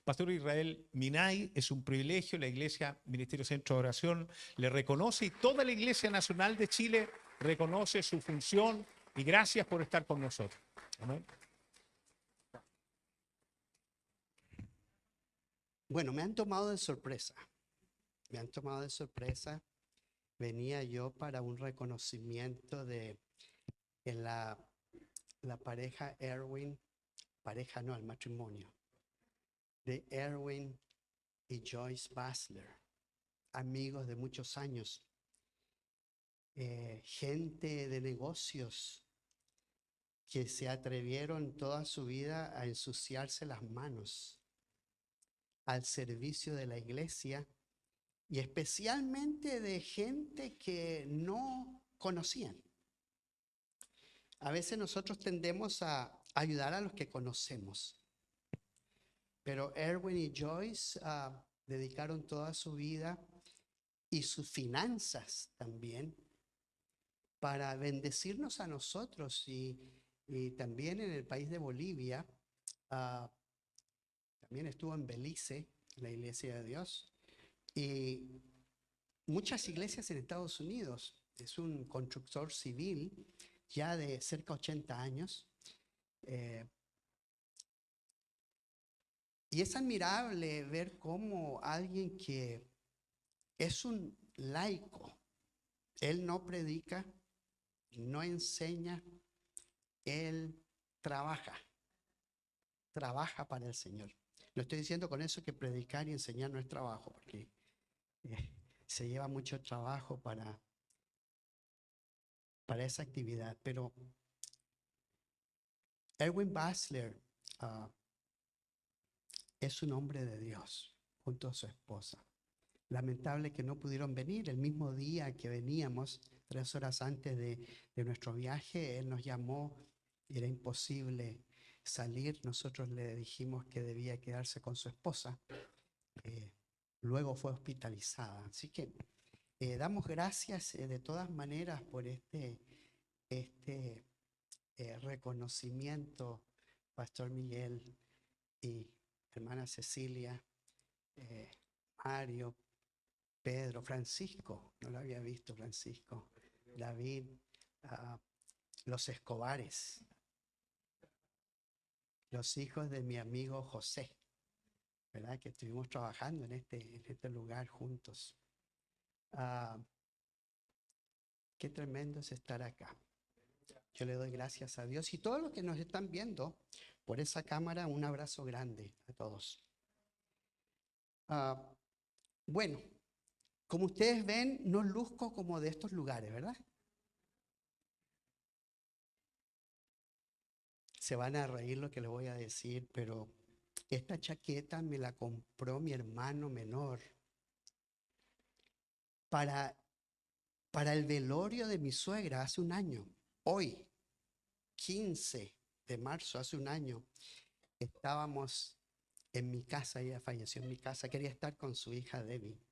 Pastor Israel Minay, es un privilegio, la Iglesia Ministerio Centro de Oración le reconoce y toda la Iglesia Nacional de Chile reconoce su función y gracias por estar con nosotros. Amén. Bueno, me han tomado de sorpresa. Me han tomado de sorpresa. Venía yo para un reconocimiento de la pareja Erwin, pareja no, el matrimonio, de Erwin y Joyce Basler, amigos de muchos años, gente de negocios que se atrevieron toda su vida a ensuciarse las manos al servicio de la iglesia y especialmente de gente que no conocían. A veces nosotros tendemos a ayudar a los que conocemos, pero Erwin y Joyce dedicaron toda su vida y sus finanzas también para bendecirnos a nosotros y también en el país de Bolivia. También estuvo en Belice, la Iglesia de Dios, y muchas iglesias en Estados Unidos. Es un constructor civil ya de cerca de 80 años. Y es admirable ver cómo alguien que es un laico, él no predica, no enseña, él trabaja para el Señor. No estoy diciendo con eso que predicar y enseñar no es trabajo, porque se lleva mucho trabajo para esa actividad. Pero Erwin Basler es un hombre de Dios, junto a su esposa. Lamentable que no pudieron venir el mismo día que veníamos, 3 horas antes de nuestro viaje. Él nos llamó, era imposible salir. Nosotros le dijimos que debía quedarse con su esposa. Luego fue hospitalizada. Así que damos gracias de todas maneras por este reconocimiento, Pastor Miguel y hermana Cecilia, Mario, Pedro, Francisco, no lo había visto Francisco, David, los Escobares, los hijos de mi amigo José, ¿verdad? Que estuvimos trabajando en este lugar juntos. Qué tremendo es estar acá. Yo le doy gracias a Dios y todos los que nos están viendo por esa cámara, un abrazo grande a todos. Bueno, como ustedes ven, no luzco como de estos lugares, ¿verdad? Se van a reír lo que les voy a decir, pero esta chaqueta me la compró mi hermano menor para el velorio de mi suegra hace un año. Hoy, 15 de marzo, hace un año, estábamos en mi casa, ella falleció en mi casa, quería estar con su hija Debbie.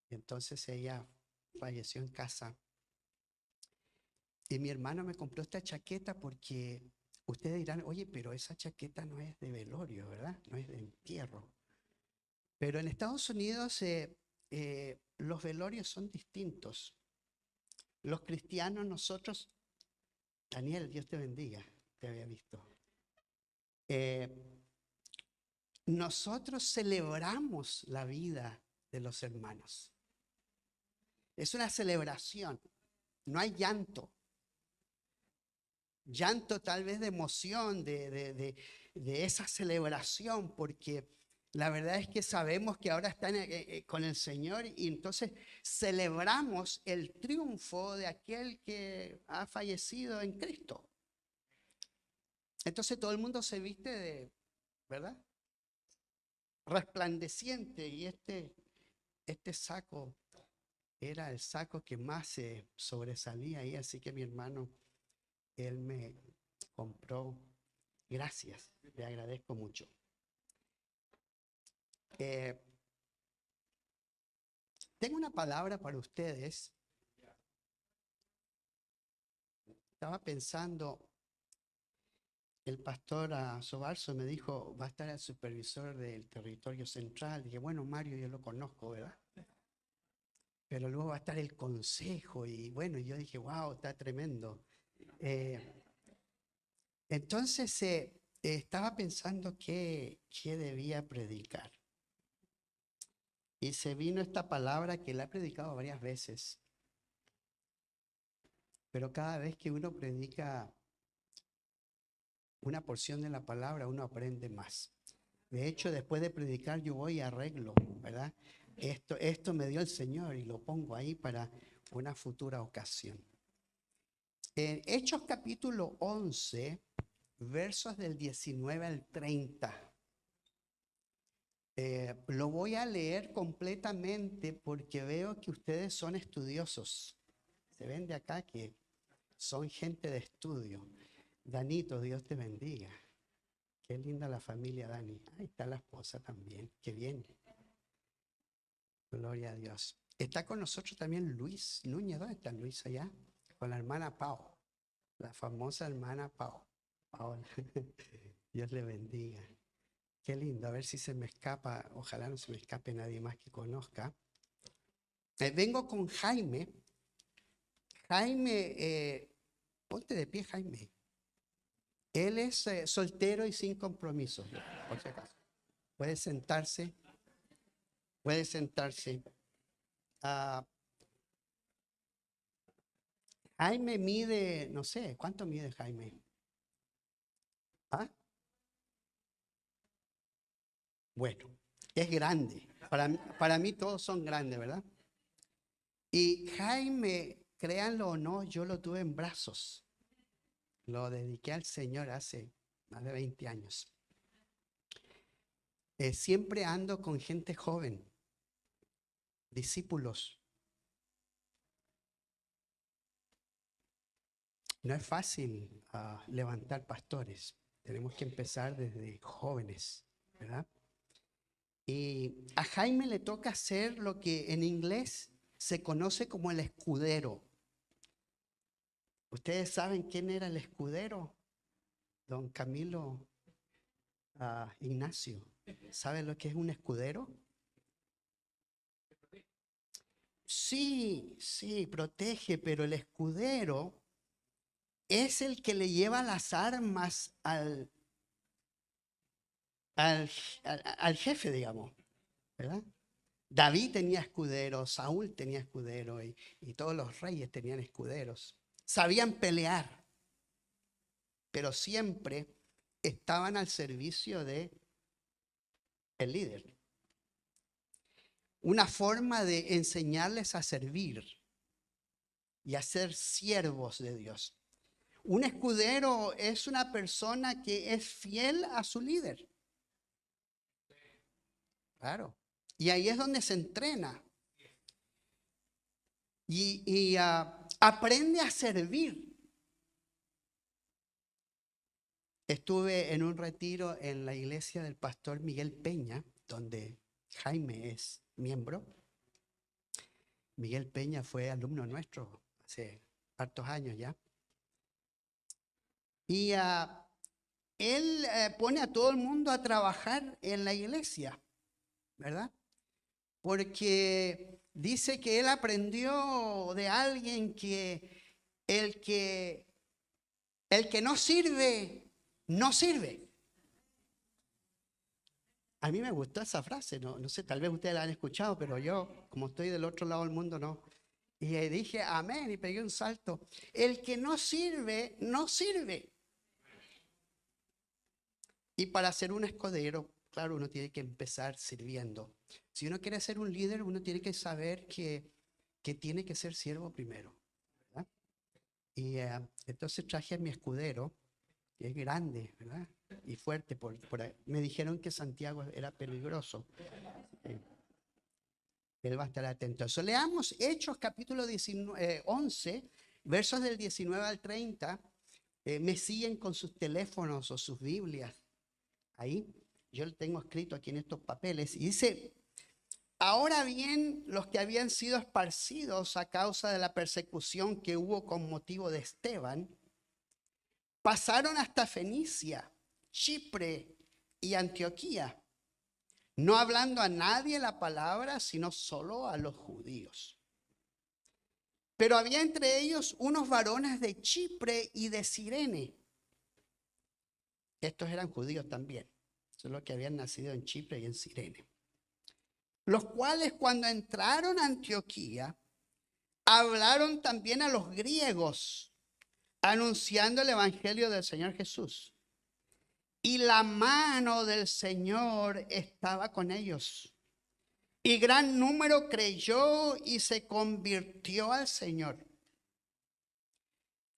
Entonces ella falleció en casa. Y mi hermano me compró esta chaqueta porque ustedes dirán, oye, pero esa chaqueta no es de velorio, ¿verdad? No es de entierro. Pero en Estados Unidos los velorios son distintos. Los cristianos, nosotros, Daniel, Dios te bendiga, te había visto. Nosotros celebramos la vida de los hermanos. Es una celebración, no hay llanto. Llanto tal vez de emoción, de esa celebración, porque la verdad es que sabemos que ahora están con el Señor y entonces celebramos el triunfo de aquel que ha fallecido en Cristo. Entonces todo el mundo se viste ¿verdad? Resplandeciente, y este saco era el saco que más sobresalía ahí, así que mi hermano, él me compró. Gracias, le agradezco mucho. Tengo una palabra para ustedes. Estaba pensando el pastor Sobarzo me dijo, va a estar el supervisor del territorio central. Dije, bueno, Mario, yo lo conozco, ¿verdad? Pero luego va a estar el consejo y bueno, yo dije, wow, está tremendo. Eh, entonces estaba pensando qué debía predicar. Y se vino esta palabra que la he predicado varias veces, pero cada vez que uno predica una porción de la palabra, uno aprende más. De hecho, después de predicar, yo voy y arreglo, ¿verdad? Esto me dio el Señor y lo pongo ahí para una futura ocasión. En Hechos capítulo 11, versos del 19 al 30. Lo voy a leer completamente porque veo que ustedes son estudiosos. Se ven de acá que son gente de estudio. Danito, Dios te bendiga. Qué linda la familia, Dani. Ahí está la esposa también. Qué bien. Gloria a Dios. Está con nosotros también Luis Núñez. ¿Dónde está Luis allá? Con la hermana Pau. La famosa hermana Pau. Paola. Dios le bendiga. Qué lindo. A ver si se me escapa. Ojalá no se me escape nadie más que conozca. Vengo con Jaime. Jaime, ponte de pie, Jaime. Él es soltero y sin compromiso, por si acaso. Puede sentarse. Puede sentarse. Jaime mide, no sé, ¿cuánto mide Jaime? ¿Ah? Bueno, es grande. Para mí todos son grandes, ¿verdad? Y Jaime, créanlo o no, yo lo tuve en brazos. Lo dediqué al Señor hace más de 20 años. Siempre ando con gente joven, discípulos. No es fácil levantar pastores. Tenemos que empezar desde jóvenes, ¿verdad? Y a Jaime le toca hacer lo que en inglés se conoce como el escudero. ¿Ustedes saben quién era el escudero? Don Camilo Ignacio. ¿Saben lo que es un escudero? Sí, sí, protege, pero el escudero es el que le lleva las armas al jefe, digamos, ¿verdad? David tenía escudero, Saúl tenía escudero y todos los reyes tenían escuderos. Sabían pelear, pero siempre estaban al servicio de el líder. Una forma de enseñarles a servir y a ser siervos de Dios. Un escudero es una persona que es fiel a su líder. Claro. Y ahí es donde se entrena. Y aprende a servir. Estuve en un retiro en la iglesia del pastor Miguel Peña, donde Jaime es miembro. Miguel Peña fue alumno nuestro hace hartos años ya. Y él pone a todo el mundo a trabajar en la iglesia, ¿verdad? Porque dice que él aprendió de alguien que el que no sirve, no sirve. A mí me gustó esa frase, no sé, tal vez ustedes la han escuchado, pero yo, como estoy del otro lado del mundo, no. Y dije, amén, y pegué un salto. El que no sirve, no sirve. Y para ser un escudero, claro, uno tiene que empezar sirviendo. Si uno quiere ser un líder, uno tiene que saber que tiene que ser siervo primero, ¿verdad? Y entonces traje a mi escudero, que es grande, ¿verdad? Y fuerte. Me dijeron que Santiago era peligroso. Él va a estar atento a eso. Leamos Hechos capítulo 11, versos del 19 al 30. Me siguen con sus teléfonos o sus Biblias. Ahí, yo lo tengo escrito aquí en estos papeles. Y dice, ahora bien, los que habían sido esparcidos a causa de la persecución que hubo con motivo de Esteban, pasaron hasta Fenicia, Chipre y Antioquía, no hablando a nadie la palabra, sino solo a los judíos. Pero había entre ellos unos varones de Chipre y de Cirene. Estos eran judíos también, solo que habían nacido en Chipre y en Cirene. Los cuales cuando entraron a Antioquía, hablaron también a los griegos, anunciando el evangelio del Señor Jesús. Y la mano del Señor estaba con ellos. Y gran número creyó y se convirtió al Señor.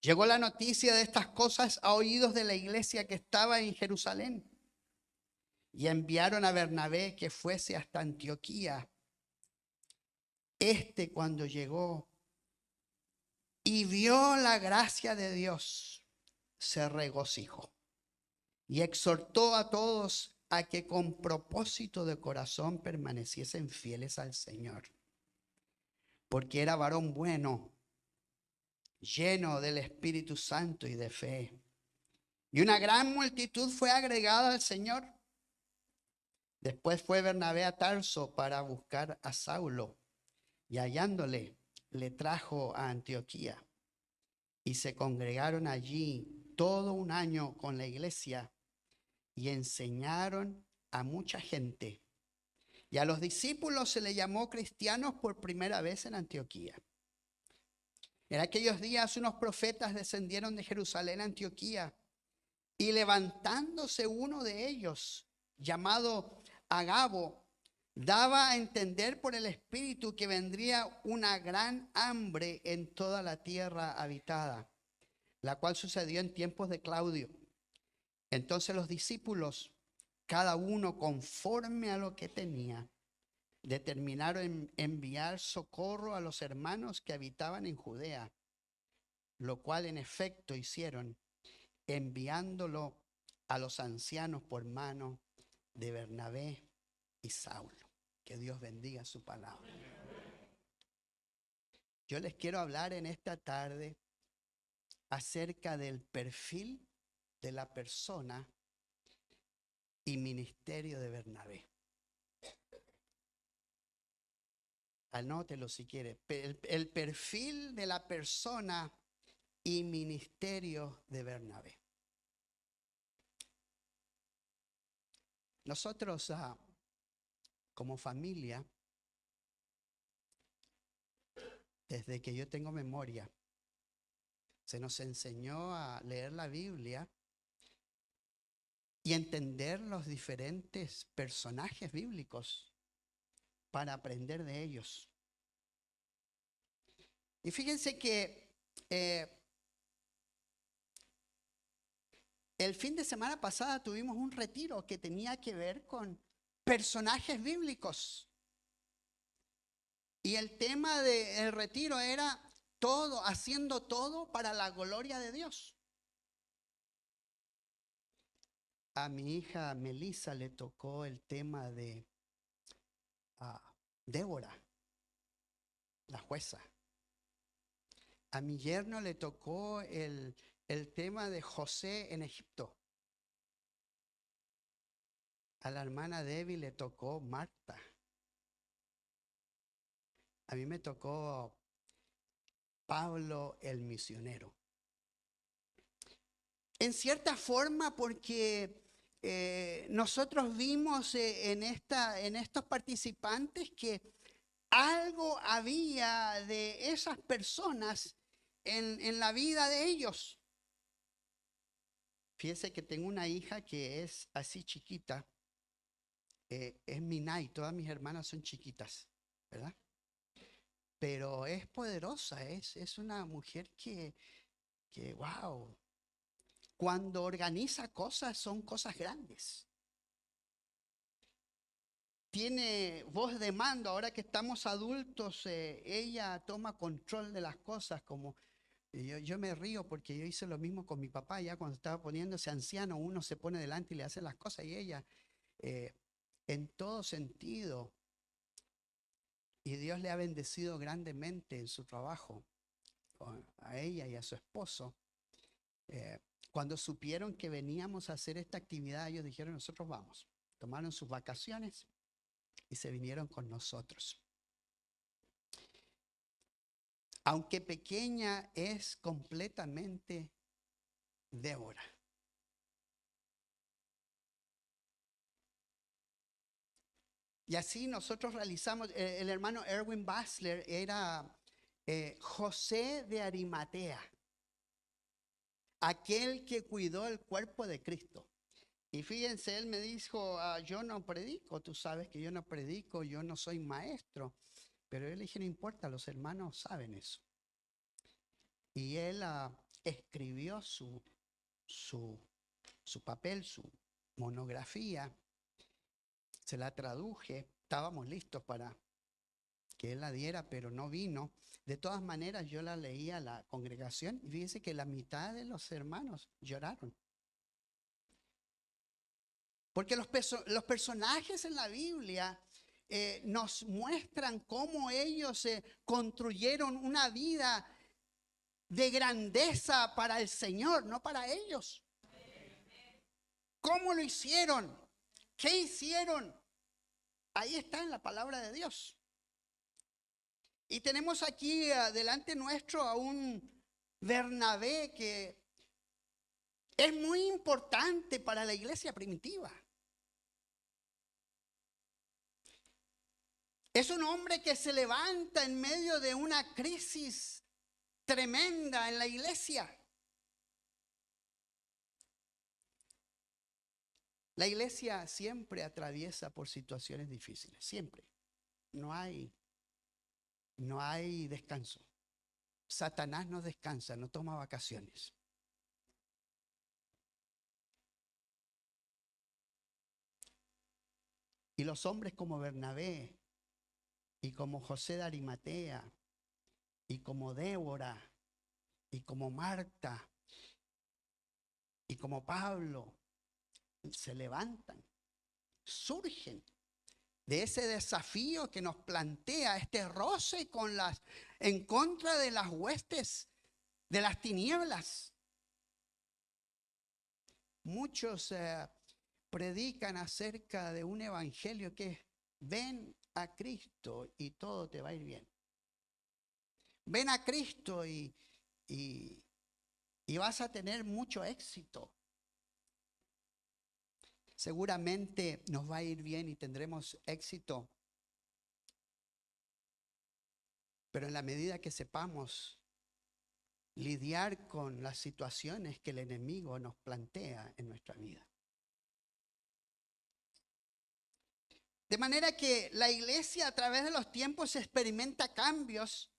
Llegó la noticia de estas cosas a oídos de la iglesia que estaba en Jerusalén. Y enviaron a Bernabé que fuese hasta Antioquía. Cuando llegó y vio la gracia de Dios, se regocijó y exhortó a todos a que con propósito de corazón permaneciesen fieles al Señor, porque era varón bueno, lleno del Espíritu Santo y de fe. Y una gran multitud fue agregada al Señor. Después fue Bernabé a Tarso para buscar a Saulo, y hallándole, le trajo a Antioquía. Y se congregaron allí todo un año con la iglesia y enseñaron a mucha gente. Y a los discípulos se les llamó cristianos por primera vez en Antioquía. En aquellos días unos profetas descendieron de Jerusalén a Antioquía, y levantándose uno de ellos, llamado Agabo, daba a entender por el Espíritu que vendría una gran hambre en toda la tierra habitada, la cual sucedió en tiempos de Claudio. Entonces los discípulos, cada uno conforme a lo que tenía, determinaron enviar socorro a los hermanos que habitaban en Judea, lo cual en efecto hicieron, enviándolo a los ancianos por mano de Bernabé y Saulo. Que Dios bendiga su palabra. Yo les quiero hablar en esta tarde acerca del perfil de la persona y ministerio de Bernabé. Anótelo si quiere. El perfil de la persona y ministerio de Bernabé. Nosotros como familia, desde que yo tengo memoria, se nos enseñó a leer la Biblia y entender los diferentes personajes bíblicos para aprender de ellos. Y fíjense que el fin de semana pasada tuvimos un retiro que tenía que ver con personajes bíblicos. Y el tema del retiro era todo, haciendo todo para la gloria de Dios. A mi hija Melissa le tocó el tema de Débora, la jueza. A mi yerno le tocó el tema de José en Egipto. A la hermana Debbie le tocó Marta. A mí me tocó Pablo el misionero. En cierta forma, porque nosotros vimos en estos participantes que algo había de esas personas en la vida de ellos. Fíjense que tengo una hija que es así chiquita, es Minay, todas mis hermanas son chiquitas, ¿verdad? Pero es poderosa, es una mujer que wow, cuando organiza cosas son cosas grandes. Tiene voz de mando, ahora que estamos adultos, ella toma control de las cosas. Como yo me río porque yo hice lo mismo con mi papá, ya cuando estaba poniéndose anciano, uno se pone delante y le hace las cosas, y ella en todo sentido, y Dios le ha bendecido grandemente en su trabajo, a ella y a su esposo. Cuando supieron que veníamos a hacer esta actividad, ellos dijeron, nosotros vamos. Tomaron sus vacaciones y se vinieron con nosotros. Aunque pequeña, es completamente Débora. Y así nosotros realizamos, el hermano Erwin Basler era José de Arimatea, aquel que cuidó el cuerpo de Cristo. Y fíjense, él me dijo, yo no predico, tú sabes que yo no predico, yo no soy maestro. Pero yo le dije, no importa, los hermanos saben eso. Y él escribió su papel, su monografía, se la traduje, estábamos listos para que él la diera, pero no vino. De todas maneras, yo la leí a la congregación y fíjense que la mitad de los hermanos lloraron. Porque los personajes en la Biblia nos muestran cómo ellos construyeron una vida de grandeza para el Señor, no para ellos. ¿Cómo lo hicieron? ¿Qué hicieron? Ahí está en la palabra de Dios. Y tenemos aquí delante nuestro a un Bernabé que es muy importante para la iglesia primitiva. Es un hombre que se levanta en medio de una crisis tremenda en la iglesia. La iglesia siempre atraviesa por situaciones difíciles, siempre. No hay descanso. Satanás no descansa, no toma vacaciones. Y los hombres como Bernabé y como José de Arimatea y como Débora y como Marta y como Pablo se levantan, surgen de ese desafío que nos plantea este roce en contra de las huestes de las tinieblas. Muchos predican acerca de un evangelio que es: ven a Cristo y todo te va a ir bien. Ven a Cristo y vas a tener mucho éxito. Seguramente nos va a ir bien y tendremos éxito, pero en la medida que sepamos lidiar con las situaciones que el enemigo nos plantea en nuestra vida. De manera que la iglesia a través de los tiempos experimenta cambios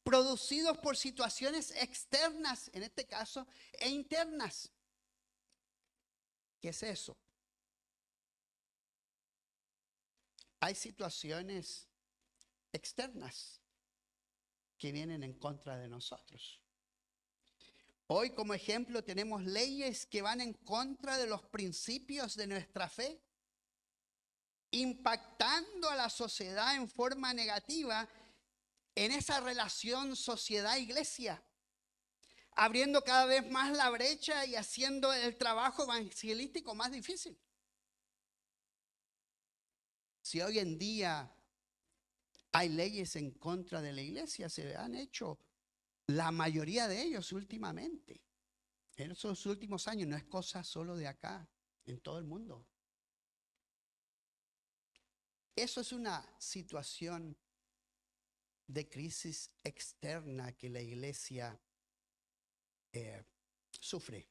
producidos por situaciones externas, en este caso, e internas. ¿Qué es eso? Hay situaciones externas que vienen en contra de nosotros. Hoy, como ejemplo, tenemos leyes que van en contra de los principios de nuestra fe, impactando a la sociedad en forma negativa en esa relación sociedad-iglesia, abriendo cada vez más la brecha y haciendo el trabajo evangelístico más difícil. Si hoy en día hay leyes en contra de la iglesia, se han hecho la mayoría de ellos últimamente, en esos últimos años. No es cosa solo de acá, en todo el mundo. Eso es una situación de crisis externa que la iglesia sufre.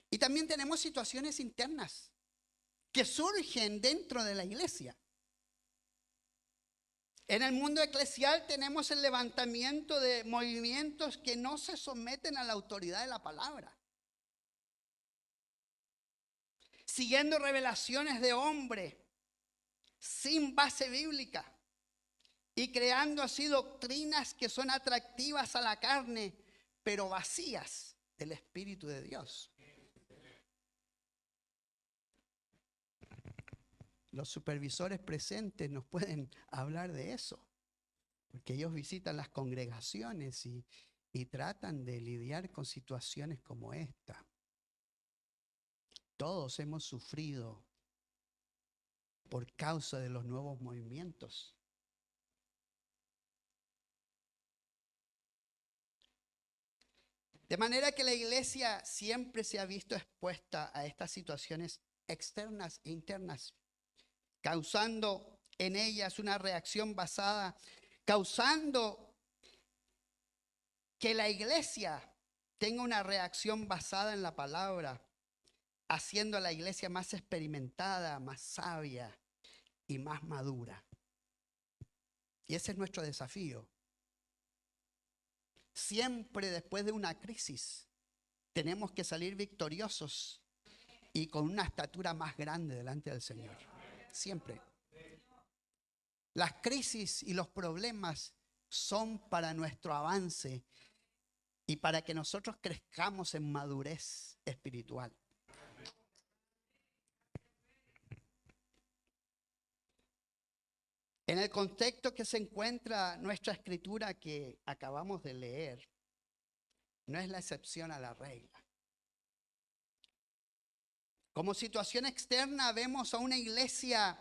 Y también tenemos situaciones internas que surgen dentro de la iglesia. En el mundo eclesial tenemos el levantamiento de movimientos que no se someten a la autoridad de la palabra, siguiendo revelaciones de hombre sin base bíblica y creando así doctrinas que son atractivas a la carne, pero vacías del Espíritu de Dios. Los supervisores presentes nos pueden hablar de eso, porque ellos visitan las congregaciones y y tratan de lidiar con situaciones como esta. Todos hemos sufrido por causa de los nuevos movimientos. De manera que la iglesia siempre se ha visto expuesta a estas situaciones externas e internas, causando en ellas una reacción causando que la iglesia tenga una reacción basada en la palabra, haciendo a la iglesia más experimentada, más sabia y más madura. Y ese es nuestro desafío. Siempre después de una crisis tenemos que salir victoriosos y con una estatura más grande delante del Señor. Siempre. Las crisis y los problemas son para nuestro avance y para que nosotros crezcamos en madurez espiritual. En el contexto que se encuentra nuestra escritura que acabamos de leer, no es la excepción a la regla. Como situación externa vemos a una iglesia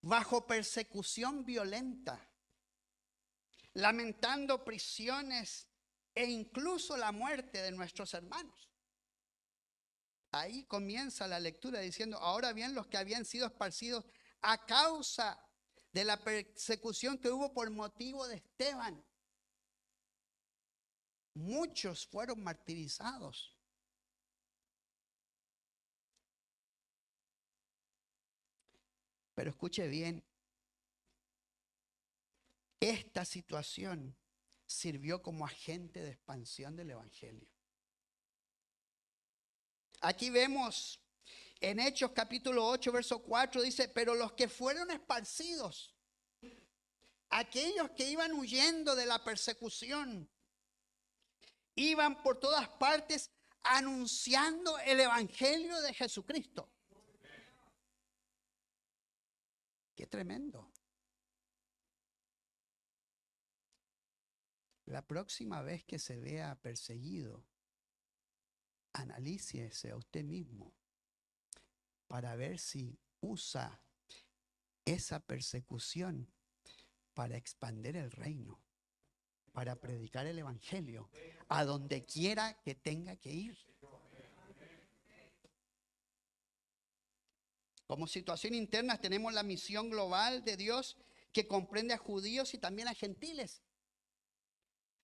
bajo persecución violenta, lamentando prisiones e incluso la muerte de nuestros hermanos. Ahí comienza la lectura diciendo, ahora bien, los que habían sido esparcidos a causa de la persecución que hubo por motivo de Esteban, muchos fueron martirizados. Pero escuche bien, esta situación sirvió como agente de expansión del evangelio. Aquí vemos en Hechos capítulo 8, verso 4, dice, pero los que fueron esparcidos, aquellos que iban huyendo de la persecución, iban por todas partes anunciando el evangelio de Jesucristo. Qué tremendo. La próxima vez que se vea perseguido, analícese a usted mismo para ver si usa esa persecución para expandir el reino, para predicar el evangelio a donde quiera que tenga que ir. Como situación interna tenemos la misión global de Dios que comprende a judíos y también a gentiles.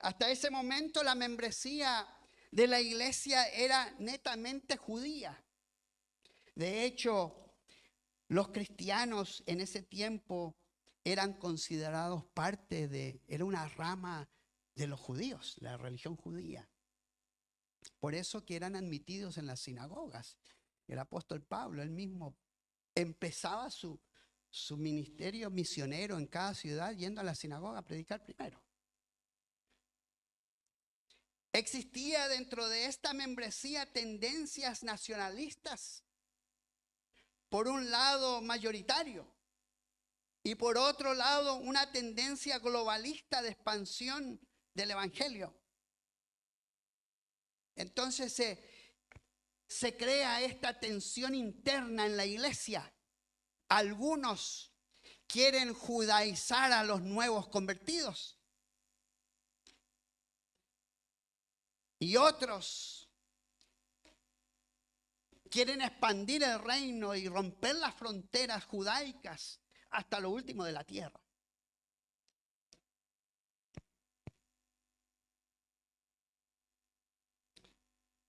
Hasta ese momento la membresía de la iglesia era netamente judía. De hecho, los cristianos en ese tiempo eran considerados era una rama de los judíos, la religión judía. Por eso que eran admitidos en las sinagogas. El apóstol Pablo, él mismo, empezaba su ministerio misionero en cada ciudad yendo a la sinagoga a predicar primero. Existía dentro de esta membresía tendencias nacionalistas, por un lado mayoritario, y por otro lado una tendencia globalista de expansión del evangelio. Entonces se crea esta tensión interna en la iglesia. Algunos quieren judaizar a los nuevos convertidos. Y otros quieren expandir el reino y romper las fronteras judaicas hasta lo último de la tierra.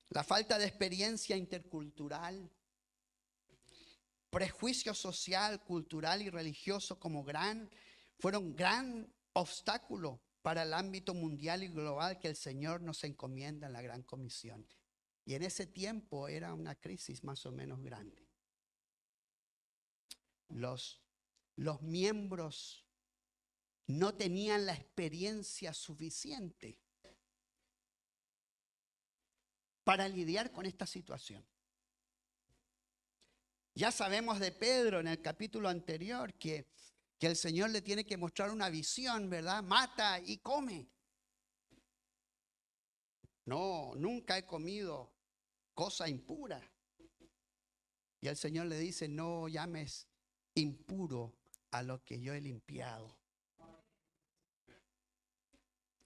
La falta de experiencia intercultural, prejuicio social, cultural y religioso fueron gran obstáculo para el ámbito mundial y global que el Señor nos encomienda en la Gran Comisión. Y en ese tiempo era una crisis más o menos grande. Los miembros no tenían la experiencia suficiente para lidiar con esta situación. Ya sabemos de Pedro en el capítulo anterior que el Señor le tiene que mostrar una visión, ¿verdad? Mata y come. No, nunca he comido cosa impura. Y el Señor le dice, no llames impuro a lo que yo he limpiado.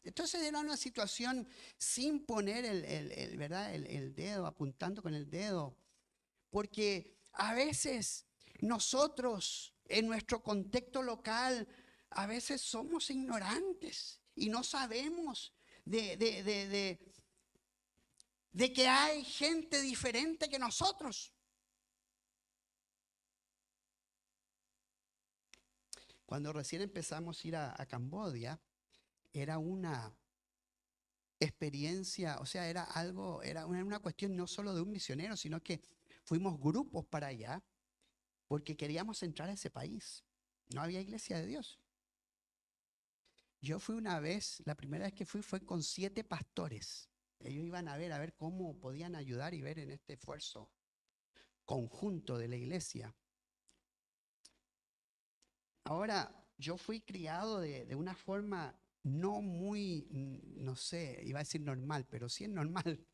Entonces era una situación sin poner ¿verdad? El dedo, apuntando con el dedo. Porque a veces nosotros, en nuestro contexto local, a veces somos ignorantes y no sabemos de que hay gente diferente que nosotros. Cuando recién empezamos a ir a Camboya, era una experiencia, o sea, era algo, era una cuestión no solo de un misionero, sino que fuimos grupos para allá porque queríamos entrar a ese país. No había iglesia de Dios. Yo fui una vez, la primera vez que fui fue con 7 pastores. Ellos iban a ver cómo podían ayudar y ver en este esfuerzo conjunto de la iglesia. Ahora, yo fui criado de una forma no muy, no sé, iba a decir normal, pero sí es normal,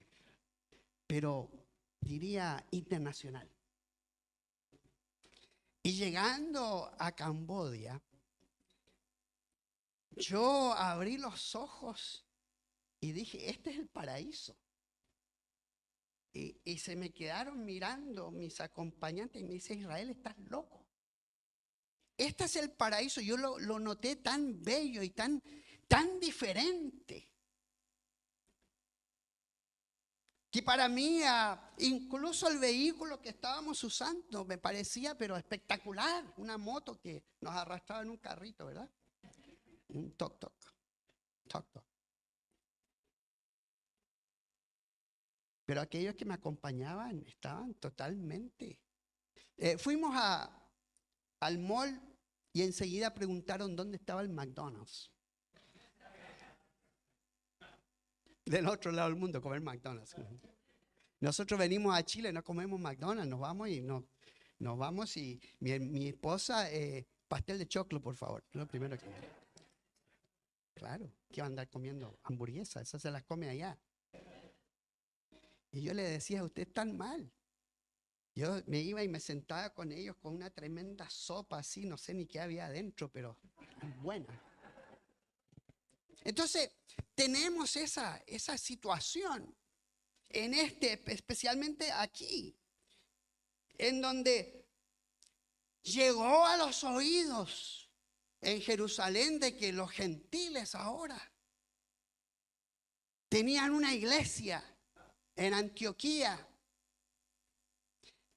pero diría internacional. Y llegando a Camboya, yo abrí los ojos y dije, este es el paraíso. Y se me quedaron mirando mis acompañantes y me dice, Israel, estás loco. Este es el paraíso. Yo lo noté tan bello y tan diferente. Que para mí, incluso el vehículo que estábamos usando me parecía, pero espectacular. Una moto que nos arrastraba en un carrito, ¿verdad? Un toc-toc. Toc-toc. Pero aquellos que me acompañaban estaban totalmente. Fuimos al mall y enseguida preguntaron dónde estaba el McDonald's. Del otro lado del mundo, comer McDonald's. Nosotros venimos a Chile, no comemos McDonald's, nos vamos y mi esposa, pastel de choclo, por favor. Es lo primero que... Claro, que va a andar comiendo hamburguesas, esas se las come allá. Y yo le decía, usted está mal. Yo me iba y me sentaba con ellos con una tremenda sopa así, no sé ni qué había adentro, pero buena. Entonces, tenemos esa situación especialmente aquí, en donde llegó a los oídos en Jerusalén de que los gentiles ahora tenían una iglesia en Antioquía.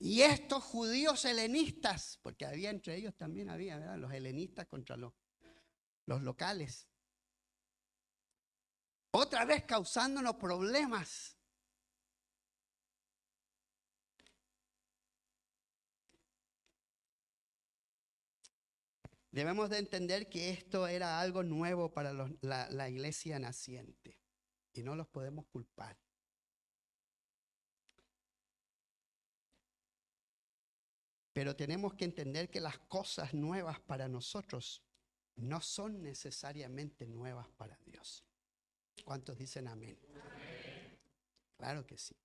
Y estos judíos helenistas, porque había entre ellos también había, ¿verdad? Los helenistas contra los locales. Otra vez causándonos problemas. Debemos de entender que esto era algo nuevo para la iglesia naciente y no los podemos culpar. Pero tenemos que entender que las cosas nuevas para nosotros no son necesariamente nuevas para Dios. ¿Cuántos dicen amén? Amén. Claro que sí.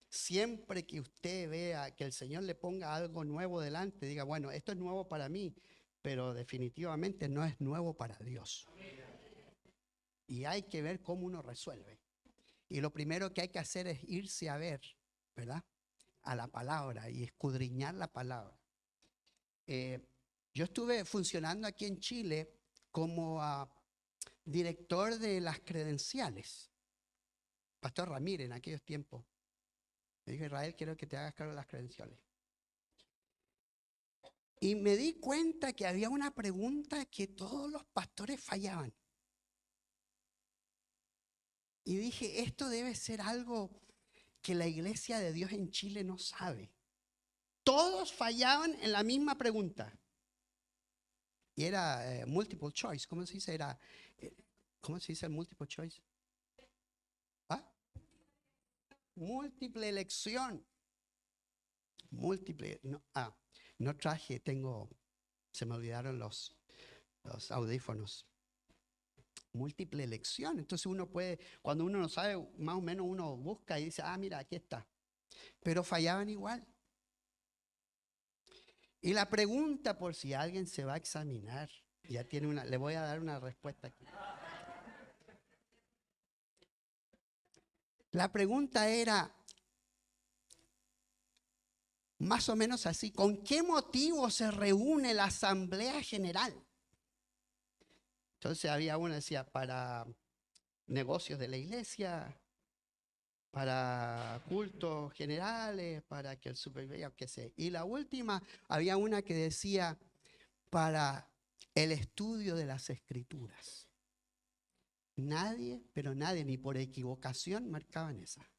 Siempre que usted vea que el Señor le ponga algo nuevo delante, diga, bueno, esto es nuevo para mí, pero definitivamente no es nuevo para Dios. Y hay que ver cómo uno resuelve. Y lo primero que hay que hacer es irse a ver, ¿verdad? A la palabra y escudriñar la palabra. Yo estuve funcionando aquí en Chile como director de las credenciales. Pastor Ramírez en aquellos tiempos. Me dijo, Israel, quiero que te hagas cargo de las credenciales. Y me di cuenta que había una pregunta que todos los pastores fallaban. Y dije, esto debe ser algo que la iglesia de Dios en Chile no sabe. Todos fallaban en la misma pregunta. Y era multiple choice. ¿Cómo se dice? ¿Cómo se dice el multiple choice? ¿Ah? Múltiple elección. Múltiple. No traje, se me olvidaron los audífonos. múltiple elección. Entonces uno puede, cuando uno no sabe, más o menos uno busca y dice, ah, mira, aquí está. Pero fallaban igual. Y la pregunta, por si alguien se va a examinar, ya tiene una, le voy a dar una respuesta aquí. La pregunta era más o menos así: ¿con qué motivo se reúne la Asamblea General? Entonces había una que decía, para negocios de la iglesia, para cultos generales, para que el supervisor, qué sé. Y la última, había una que decía, para el estudio de las escrituras. Nadie, pero nadie, ni por equivocación, marcaban esa.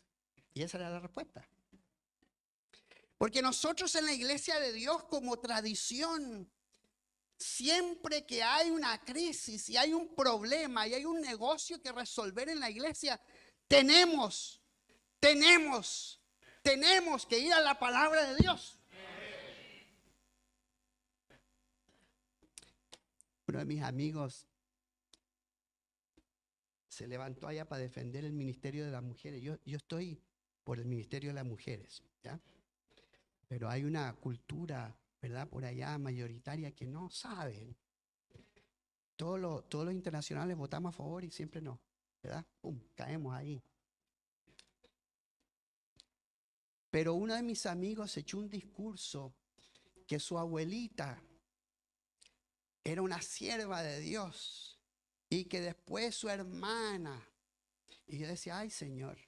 Y esa era la respuesta. Porque nosotros en la iglesia de Dios, como tradición, siempre que hay una crisis y hay un problema y hay un negocio que resolver en la iglesia, tenemos que ir a la palabra de Dios. Uno de mis amigos se levantó allá para defender el ministerio de las mujeres. Yo estoy por el ministerio de las mujeres, ¿ya? Pero hay una cultura, ¿verdad?, por allá mayoritaria que no saben. Todos los internacionales votamos a favor y siempre no, ¿verdad? ¡Pum! Caemos ahí. Pero uno de mis amigos echó un discurso que su abuelita era una sierva de Dios y que después su hermana, y yo decía, ay Señor,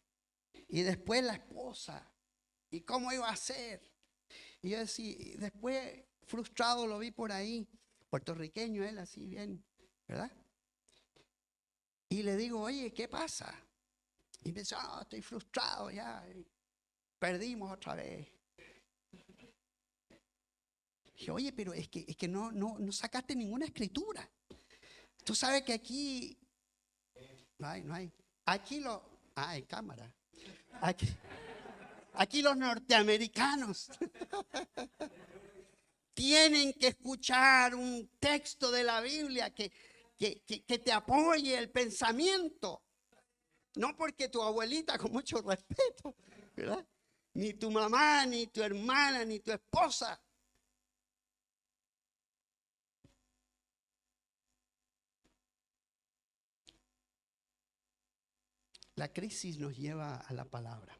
y después la esposa, y cómo iba a ser. Y yo decía, y después frustrado lo vi por ahí, puertorriqueño él, así bien, ¿verdad? Y le digo, oye, ¿qué pasa? Y me dice, oh, estoy frustrado ya, perdimos otra vez. Dije, oye, pero es que no sacaste ninguna escritura. Tú sabes que aquí no hay. Aquí hay cámara. Aquí los norteamericanos tienen que escuchar un texto de la Biblia que te apoye el pensamiento. No porque tu abuelita, con mucho respeto, ¿verdad?, ni tu mamá, ni tu hermana, ni tu esposa. La crisis nos lleva a la palabra.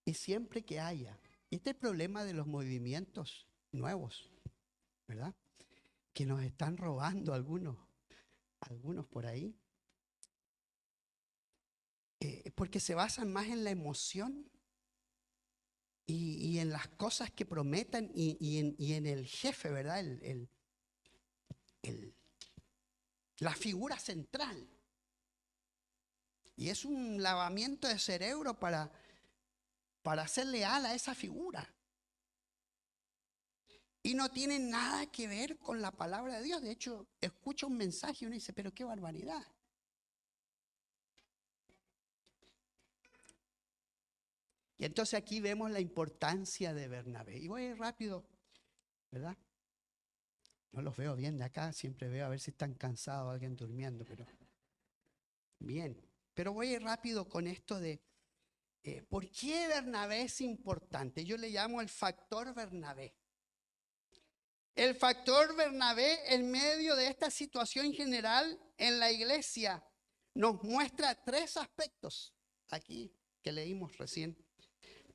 Y siempre que haya, este es el problema de los movimientos nuevos, ¿verdad?, que nos están robando algunos por ahí, porque se basan más en la emoción y en las cosas que prometan y en el jefe, ¿verdad?, la figura central. Y es un lavamiento de cerebro para ser leal a esa figura. Y no tiene nada que ver con la palabra de Dios. De hecho, escucha un mensaje y uno dice, pero qué barbaridad. Y entonces aquí vemos la importancia de Bernabé. Y voy a ir rápido, ¿verdad? No los veo bien de acá, siempre veo a ver si están cansados, alguien durmiendo, pero bien. Pero voy a ir rápido con esto de ¿por qué Bernabé es importante? Yo le llamo el factor Bernabé. El factor Bernabé, en medio de esta situación general en la iglesia, nos muestra tres aspectos aquí que leímos recién,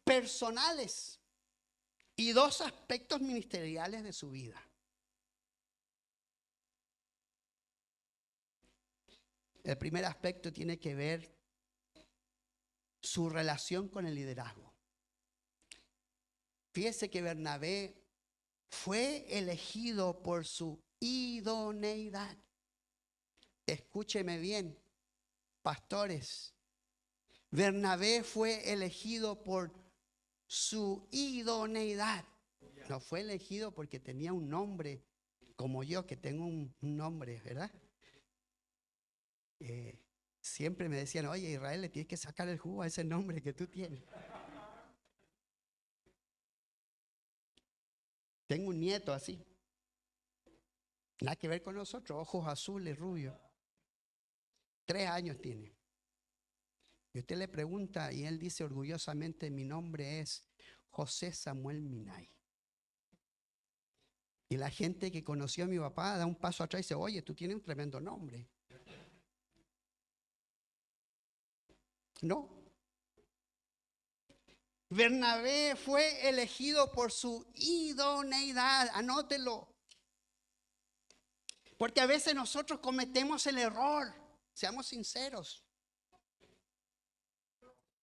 personales, y dos aspectos ministeriales de su vida. El primer aspecto tiene que ver su relación con el liderazgo. Fíjese que Bernabé fue elegido por su idoneidad. Escúcheme bien, pastores. Bernabé fue elegido por su idoneidad. No fue elegido porque tenía un nombre, como yo, que tengo un nombre, ¿verdad? Siempre me decían, oye, Israel, le tienes que sacar el jugo a ese nombre que tú tienes. Tengo un nieto así. Nada que ver con nosotros, ojos azules, rubios. 3 años tiene. Y usted le pregunta y él dice orgullosamente, mi nombre es José Samuel Minay. Y la gente que conoció a mi papá da un paso atrás y dice, oye, tú tienes un tremendo nombre. No. Bernabé fue elegido por su idoneidad, anótelo. Porque a veces nosotros cometemos el error, seamos sinceros.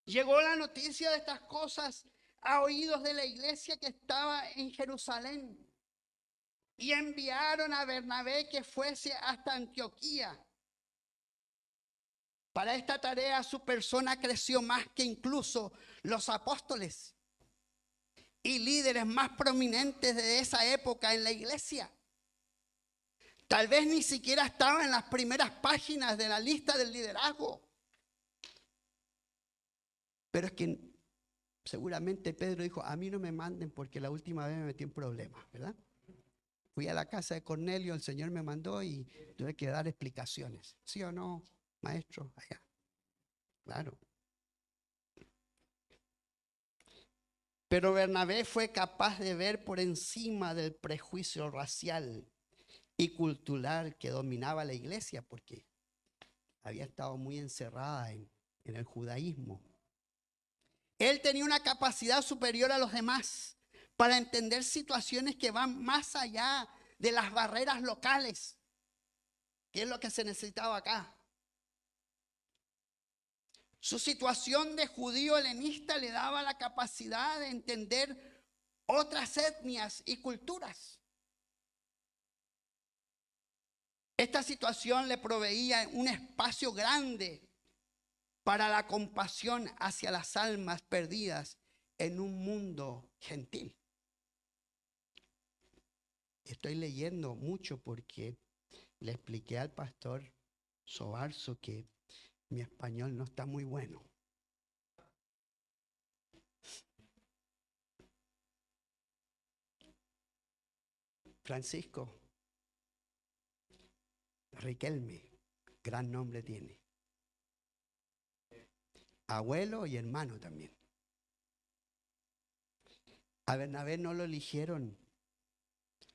Llegó la noticia de estas cosas a oídos de la iglesia que estaba en Jerusalén. Y enviaron a Bernabé que fuese hasta Antioquía. Para esta tarea su persona creció más que incluso los apóstoles y líderes más prominentes de esa época en la iglesia. Tal vez ni siquiera estaba en las primeras páginas de la lista del liderazgo. Pero es que seguramente Pedro dijo, a mí no me manden porque la última vez me metí en problemas, ¿verdad? Fui a la casa de Cornelio, el Señor me mandó y tuve que dar explicaciones. ¿Sí o no, maestro? Allá. Claro. Pero Bernabé fue capaz de ver por encima del prejuicio racial y cultural que dominaba la iglesia, porque había estado muy encerrada en el judaísmo. Él tenía una capacidad superior a los demás para entender situaciones que van más allá de las barreras locales, que es lo que se necesitaba acá. Su situación de judío helenista le daba la capacidad de entender otras etnias y culturas. Esta situación le proveía un espacio grande para la compasión hacia las almas perdidas en un mundo gentil. Estoy leyendo mucho porque le expliqué al pastor Sobarzo que mi español no está muy bueno. Francisco Riquelme, gran nombre tiene. Abuelo y hermano también. A Bernabé no lo eligieron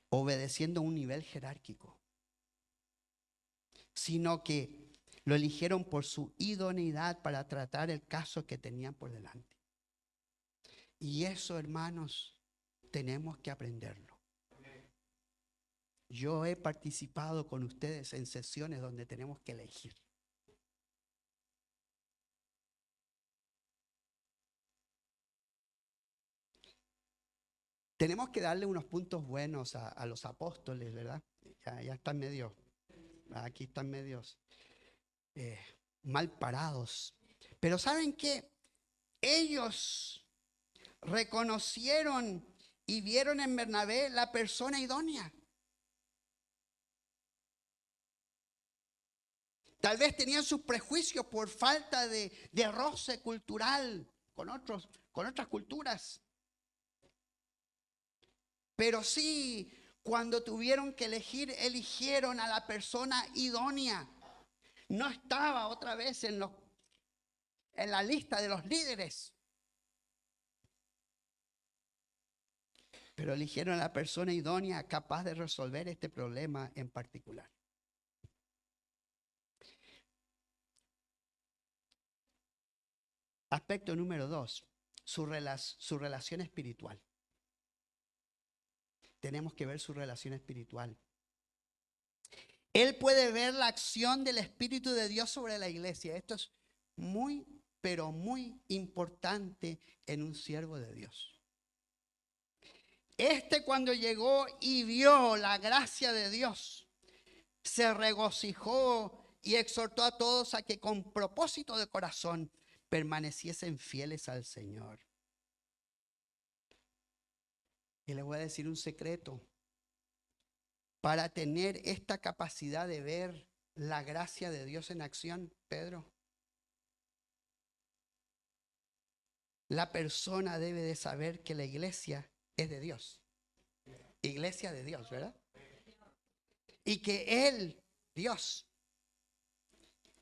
obedeciendo un nivel jerárquico, sino que lo eligieron por su idoneidad para tratar el caso que tenían por delante. Y eso, hermanos, tenemos que aprenderlo. Yo he participado con ustedes en sesiones donde tenemos que elegir. Tenemos que darle unos puntos buenos a los apóstoles, ¿verdad? Ya están medios, aquí están medios mal parados. Pero ¿saben qué? Ellos reconocieron y vieron en Bernabé la persona idónea. Tal vez tenían sus prejuicios por falta de roce cultural con otras culturas. Pero sí, cuando tuvieron que elegir, eligieron a la persona idónea. No estaba otra vez en la lista de los líderes. Pero eligieron a la persona idónea capaz de resolver este problema en particular. Aspecto número 2, su relación espiritual. Tenemos que ver su relación espiritual. Él puede ver la acción del Espíritu de Dios sobre la iglesia. Esto es muy, pero muy importante en un siervo de Dios. Cuando llegó y vio la gracia de Dios, se regocijó y exhortó a todos a que con propósito de corazón permaneciesen fieles al Señor. Y les voy a decir un secreto. Para tener esta capacidad de ver la gracia de Dios en acción, Pedro, la persona debe de saber que la iglesia es de Dios. Iglesia de Dios, ¿verdad? y que Él, Dios,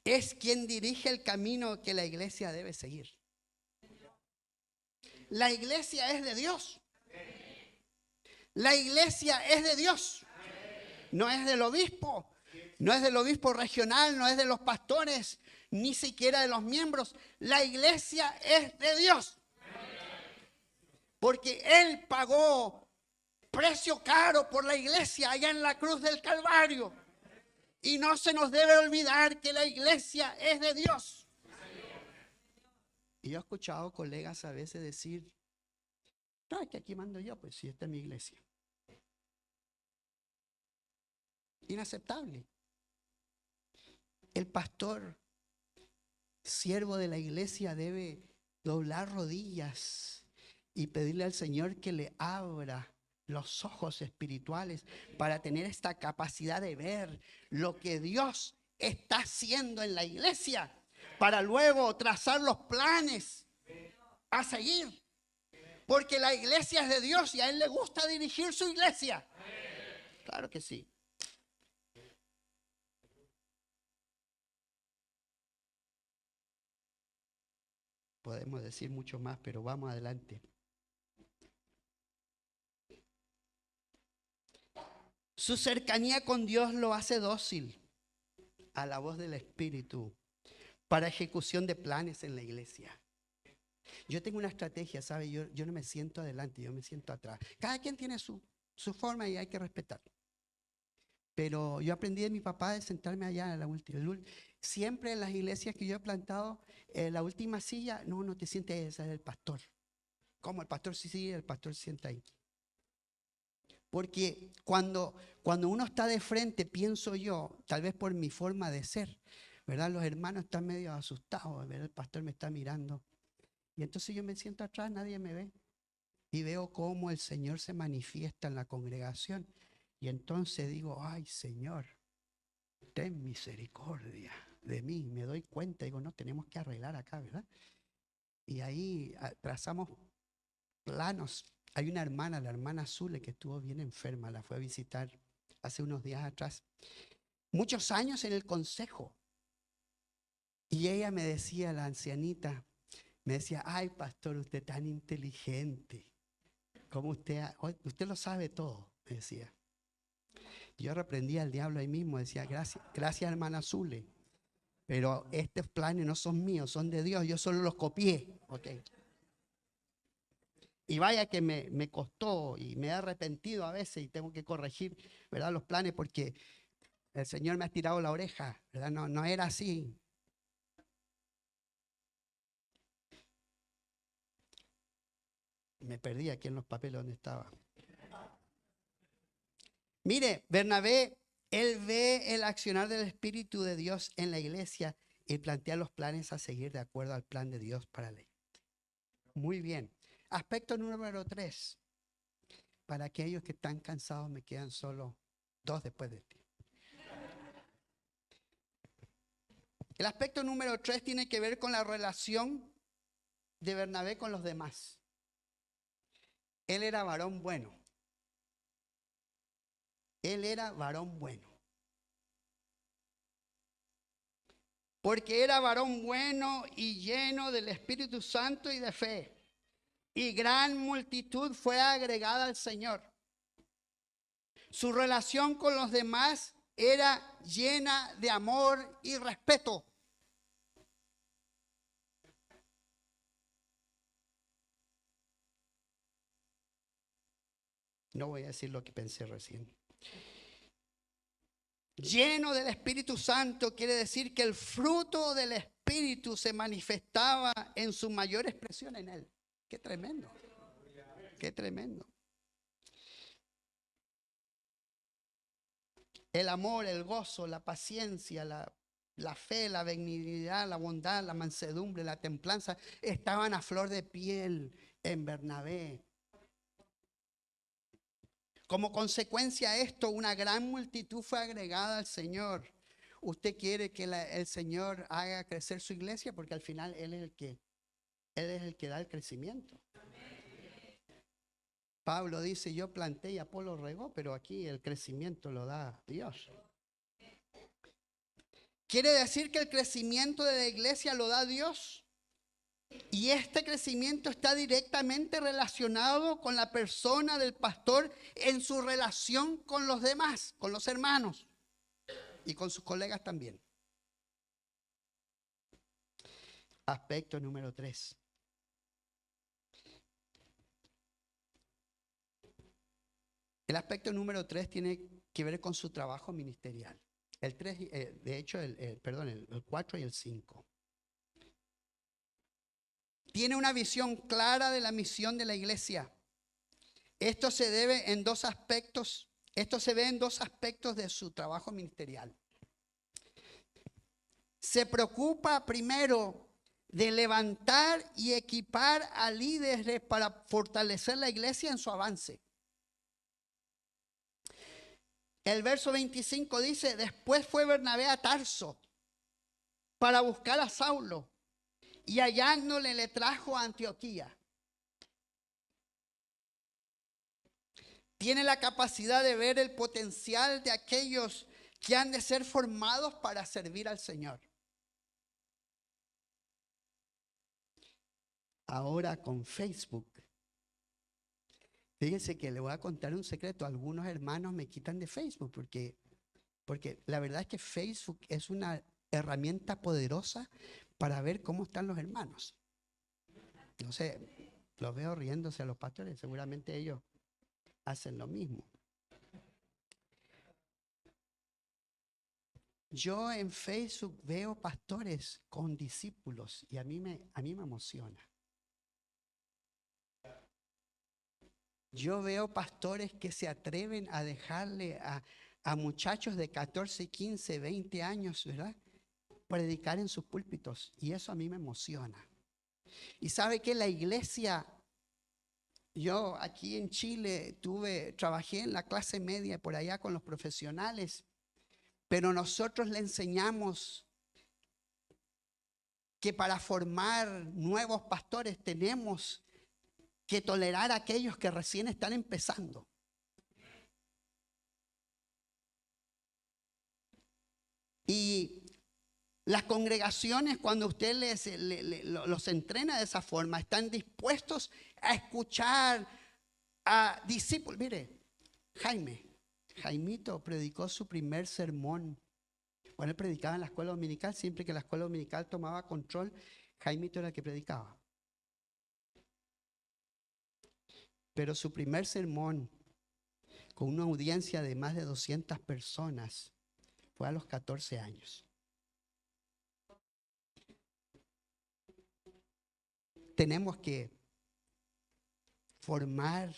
es quien dirige el camino que la iglesia debe seguir. La iglesia es de Dios. La iglesia es de Dios. No es del obispo. No es del obispo regional, no es de los pastores, ni siquiera de los miembros. La iglesia es de Dios. Porque Él pagó precio caro por la iglesia allá en la cruz del Calvario. Y no se nos debe olvidar que la iglesia es de Dios. Y yo he escuchado colegas a veces decir, no, es que aquí mando yo, pues si esta es mi iglesia. Inaceptable. El pastor, siervo de la iglesia, debe doblar rodillas y pedirle al Señor que le abra los ojos espirituales para tener esta capacidad de ver lo que Dios está haciendo en la iglesia, para luego trazar los planes a seguir. Porque la iglesia es de Dios y a Él le gusta dirigir su iglesia. Claro que sí. Podemos decir mucho más, pero vamos adelante. Su cercanía con Dios lo hace dócil a la voz del Espíritu para ejecución de planes en la iglesia. Yo tengo una estrategia, ¿sabe? Yo no me siento adelante, yo me siento atrás. Cada quien tiene su forma y hay que respetar. Pero yo aprendí de mi papá de sentarme allá en la última. Siempre en las iglesias que yo he plantado, la última silla, no te sientes, esa es el pastor. ¿Cómo? El pastor sí, el pastor se sienta ahí. Porque cuando uno está de frente, pienso yo, tal vez por mi forma de ser, ¿verdad? Los hermanos están medio asustados, ¿verdad? El pastor me está mirando. Y entonces yo me siento atrás, nadie me ve. Y veo cómo el Señor se manifiesta en la congregación. Y entonces digo, ay Señor, ten misericordia de mí. Me doy cuenta, digo, no, tenemos que arreglar acá, ¿verdad? Y ahí trazamos planos. Hay una hermana, la hermana Zule, que estuvo bien enferma, la fue a visitar hace unos días atrás. Muchos años en el consejo. Y ella me decía, la ancianita, me decía, ay pastor, usted tan inteligente. ¿Cómo usted lo sabe todo? Me decía. Yo reprendía al diablo ahí mismo, decía, gracias hermana Zule, pero estos planes no son míos, son de Dios, yo solo los copié. Okay. Y vaya que me costó y me he arrepentido a veces y tengo que corregir, ¿verdad? Los planes porque el Señor me ha tirado la oreja, ¿verdad? No era así. Me perdí aquí en los papeles donde estaba. Mire, Bernabé, él ve el accionar del Espíritu de Dios en la iglesia y plantea los planes a seguir de acuerdo al plan de Dios para la iglesia. Muy bien. Aspecto número 3. Para aquellos que están cansados, me quedan solo 2 después de ti. El aspecto número 3 tiene que ver con la relación de Bernabé con los demás. Él era varón bueno. Él era varón bueno. Porque era varón bueno y lleno del Espíritu Santo y de fe. Y gran multitud fue agregada al Señor. Su relación con los demás era llena de amor y respeto. No voy a decir lo que pensé recién. Lleno del Espíritu Santo quiere decir que el fruto del Espíritu se manifestaba en su mayor expresión en él. Qué tremendo. Qué tremendo. El amor, el gozo, la paciencia, la fe, la benignidad, la bondad, la mansedumbre, la templanza estaban a flor de piel en Bernabé. Como consecuencia de esto, una gran multitud fue agregada al Señor. ¿Usted quiere que el Señor haga crecer su iglesia? Porque al final Él es el que da el crecimiento. Pablo dice, yo planté y Apolo regó, pero aquí el crecimiento lo da Dios. Quiere decir que el crecimiento de la iglesia lo da Dios. Y este crecimiento está directamente relacionado con la persona del pastor en su relación con los demás, con los hermanos y con sus colegas también. Aspecto número 3. El aspecto número 3 tiene que ver con su trabajo ministerial. El 3, de hecho, el 4 y el 5. Tiene una visión clara de la misión de la iglesia. Esto se debe en dos aspectos. Esto se ve en dos aspectos de su trabajo ministerial. Se preocupa primero de levantar y equipar a líderes para fortalecer la iglesia en su avance. El verso 25 dice, después fue Bernabé a Tarso para buscar a Saulo y hallándole le trajo a Antioquía. Tiene la capacidad de ver el potencial de aquellos que han de ser formados para servir al Señor. Ahora con Facebook, fíjense que le voy a contar un secreto. Algunos hermanos me quitan de Facebook porque la verdad es que Facebook es una herramienta poderosa para ver cómo están los hermanos. No sé, los veo riéndose a los pastores, seguramente ellos hacen lo mismo. Yo en Facebook veo pastores con discípulos y a mí me emociona. Yo veo pastores que se atreven a dejarle a muchachos de 14, 15, 20 años, ¿verdad?, predicar en sus púlpitos. Y eso a mí me emociona. Y sabe que la iglesia, yo aquí en Chile trabajé en la clase media por allá con los profesionales, pero nosotros le enseñamos que para formar nuevos pastores tenemos que tolerar a aquellos que recién están empezando. Y las congregaciones, cuando usted los entrena de esa forma, están dispuestos a escuchar a discípulos. Mire, Jaimito predicó su primer sermón. Bueno, él predicaba en la escuela dominical. Siempre que la escuela dominical tomaba control, Jaimito era el que predicaba. Pero su primer sermón, con una audiencia de más de 200 personas, fue a los 14 años. Tenemos que formar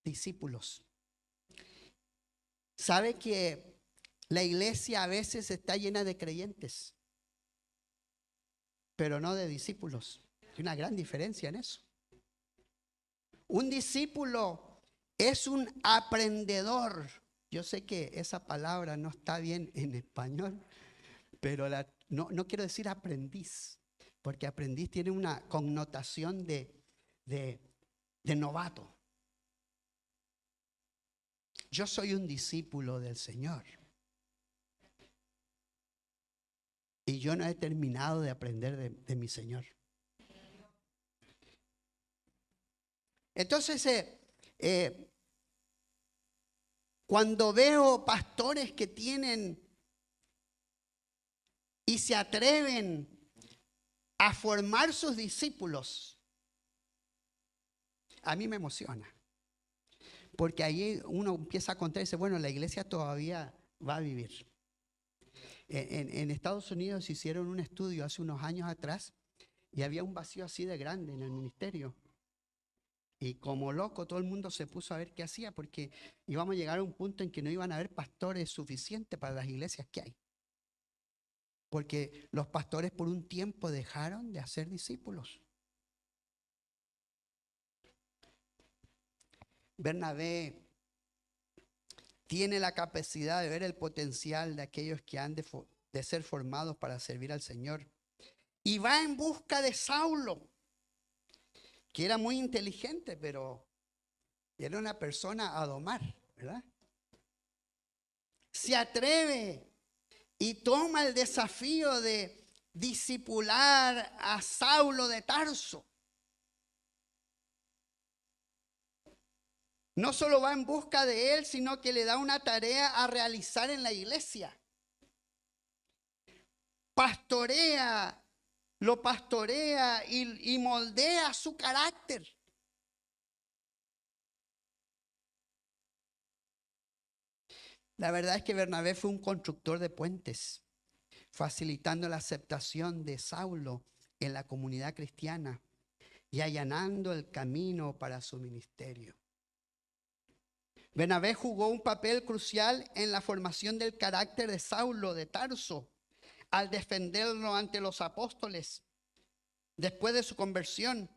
discípulos. ¿Sabe que la iglesia a veces está llena de creyentes, pero no de discípulos? Hay una gran diferencia en eso. Un discípulo es un aprendedor. Yo sé que esa palabra no está bien en español, pero no quiero decir aprendiz, porque aprendiz tiene una connotación de novato. Yo soy un discípulo del Señor. Y yo no he terminado de aprender de mi Señor. Entonces, cuando veo pastores que tienen y se atreven a formar sus discípulos, a mí me emociona. Porque ahí uno empieza a contar y dice, bueno, la iglesia todavía va a vivir. En Estados Unidos hicieron un estudio hace unos años atrás y había un vacío así de grande en el ministerio. Y como loco todo el mundo se puso a ver qué hacía, porque íbamos a llegar a un punto en que no iban a haber pastores suficientes para las iglesias que hay. Porque los pastores por un tiempo dejaron de hacer discípulos. Bernabé tiene la capacidad de ver el potencial de aquellos que han de ser formados para servir al Señor. Y va en busca de Saulo. que era muy inteligente, pero era una persona a domar, ¿verdad? Se atreve y toma el desafío de discipular a Saulo de Tarso. No solo va en busca de él, sino que le da una tarea a realizar en la iglesia. Lo pastorea y moldea su carácter. La verdad es que Bernabé fue un constructor de puentes, facilitando la aceptación de Saulo en la comunidad cristiana y allanando el camino para su ministerio. Bernabé jugó un papel crucial en la formación del carácter de Saulo de Tarso, al defenderlo ante los apóstoles después de su conversión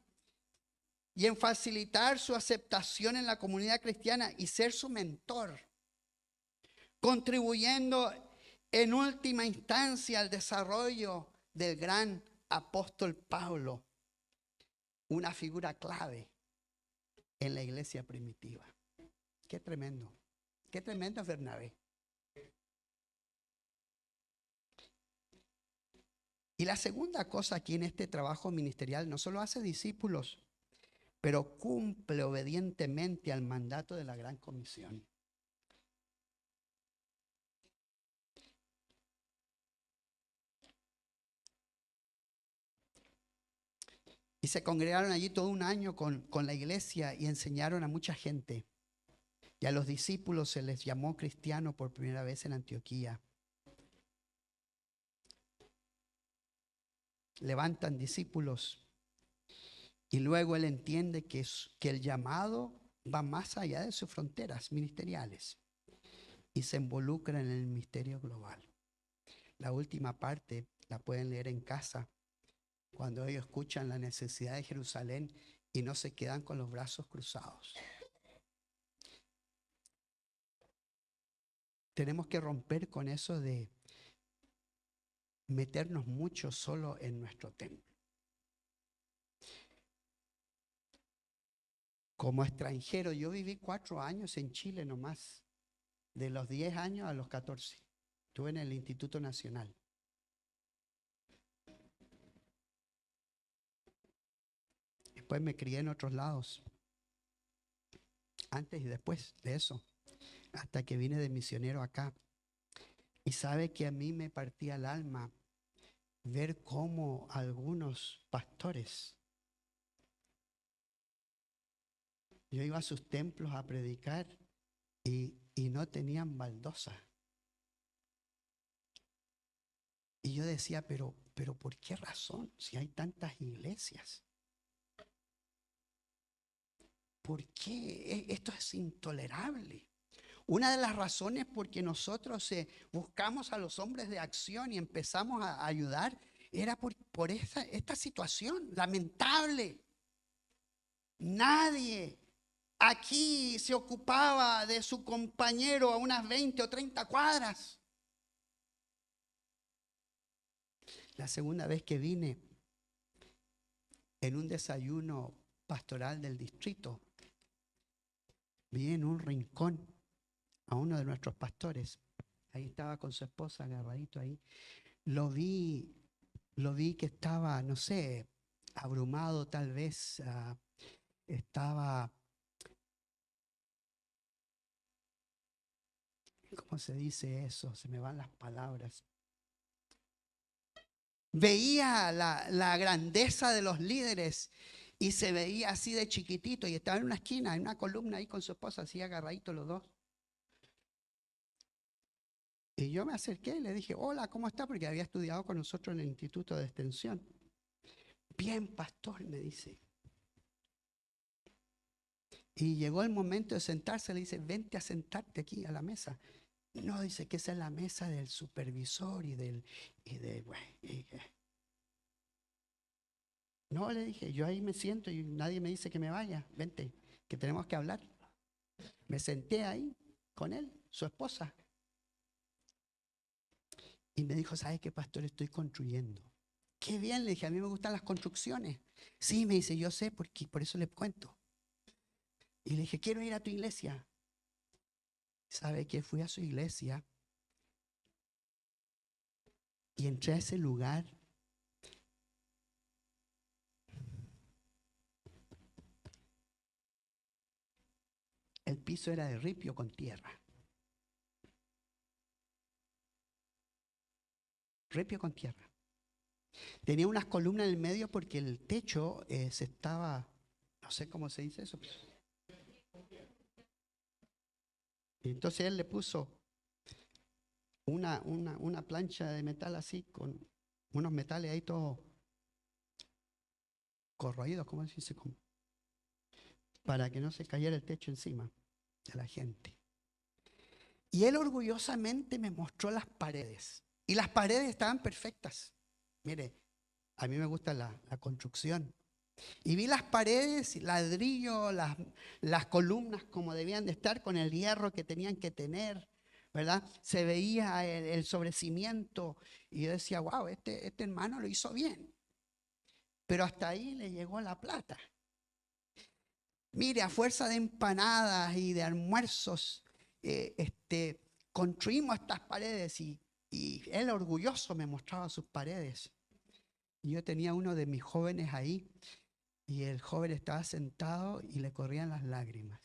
y en facilitar su aceptación en la comunidad cristiana y ser su mentor, contribuyendo en última instancia al desarrollo del gran apóstol Pablo, una figura clave en la iglesia primitiva. Qué tremendo es Bernabé. Y la segunda cosa aquí en este trabajo ministerial, no solo hace discípulos, pero cumple obedientemente al mandato de la Gran Comisión. Y se congregaron allí todo un año con la iglesia y enseñaron a mucha gente. Y a los discípulos se les llamó cristianos por primera vez en Antioquía. Levantan discípulos y luego él entiende que el llamado va más allá de sus fronteras ministeriales y se involucra en el misterio global. La última parte la pueden leer en casa cuando ellos escuchan la necesidad de Jerusalén y no se quedan con los brazos cruzados. Tenemos que romper con eso de meternos mucho solo en nuestro templo. Como extranjero, yo viví 4 años en Chile nomás, de los 10 años a los 14. Estuve en el Instituto Nacional. Después me crié en otros lados, antes y después de eso, hasta que vine de misionero acá. Y sabe que a mí me partía el alma ver cómo algunos pastores, yo iba a sus templos a predicar y no tenían baldosa. Y yo decía, pero ¿por qué razón? Si hay tantas iglesias. ¿Por qué? Esto es intolerable. Una de las razones por que nosotros buscamos a los hombres de acción y empezamos a ayudar era por esta situación lamentable. Nadie aquí se ocupaba de su compañero a unas 20 o 30 cuadras. La segunda vez que vine en un desayuno pastoral del distrito, vi en un rincón a uno de nuestros pastores. Ahí estaba con su esposa agarradito ahí. Lo vi que estaba, no sé, abrumado tal vez. Estaba, ¿cómo se dice eso? Se me van las palabras. Veía la grandeza de los líderes y se veía así de chiquitito y estaba en una esquina, en una columna ahí con su esposa, así agarraditos los dos. Y yo me acerqué y le dije, hola, ¿cómo está? Porque había estudiado con nosotros en el Instituto de Extensión. Bien, pastor, me dice. Y llegó el momento de sentarse, le dice, vente a sentarte aquí a la mesa. No, dice que esa es la mesa del supervisor No, le dije, yo ahí me siento y nadie me dice que me vaya. Vente, que tenemos que hablar. Me senté ahí con él, su esposa. Y me dijo, ¿sabes qué, pastor? Estoy construyendo. Qué bien, le dije, a mí me gustan las construcciones. Sí, me dice, yo sé, porque por eso le cuento. Y le dije, quiero ir a tu iglesia. ¿Sabe qué? Fui a su iglesia y entré a ese lugar. El piso era de ripio con tierra. Ripio con tierra. Tenía unas columnas en el medio porque el techo se estaba, no sé cómo se dice eso. Y entonces él le puso una plancha de metal así, con unos metales ahí todos corroídos, ¿cómo se dice? Para que no se cayera el techo encima de la gente. Y él orgullosamente me mostró las paredes. Y las paredes estaban perfectas. Mire, a mí me gusta la construcción. Y vi las paredes, ladrillo, las columnas como debían de estar, con el hierro que tenían que tener, ¿verdad? Se veía el sobrecimiento. Y yo decía, wow, este hermano lo hizo bien. Pero hasta ahí le llegó la plata. Mire, a fuerza de empanadas y de almuerzos, construimos estas paredes y él orgulloso me mostraba sus paredes. Y yo tenía uno de mis jóvenes ahí y el joven estaba sentado y le corrían las lágrimas.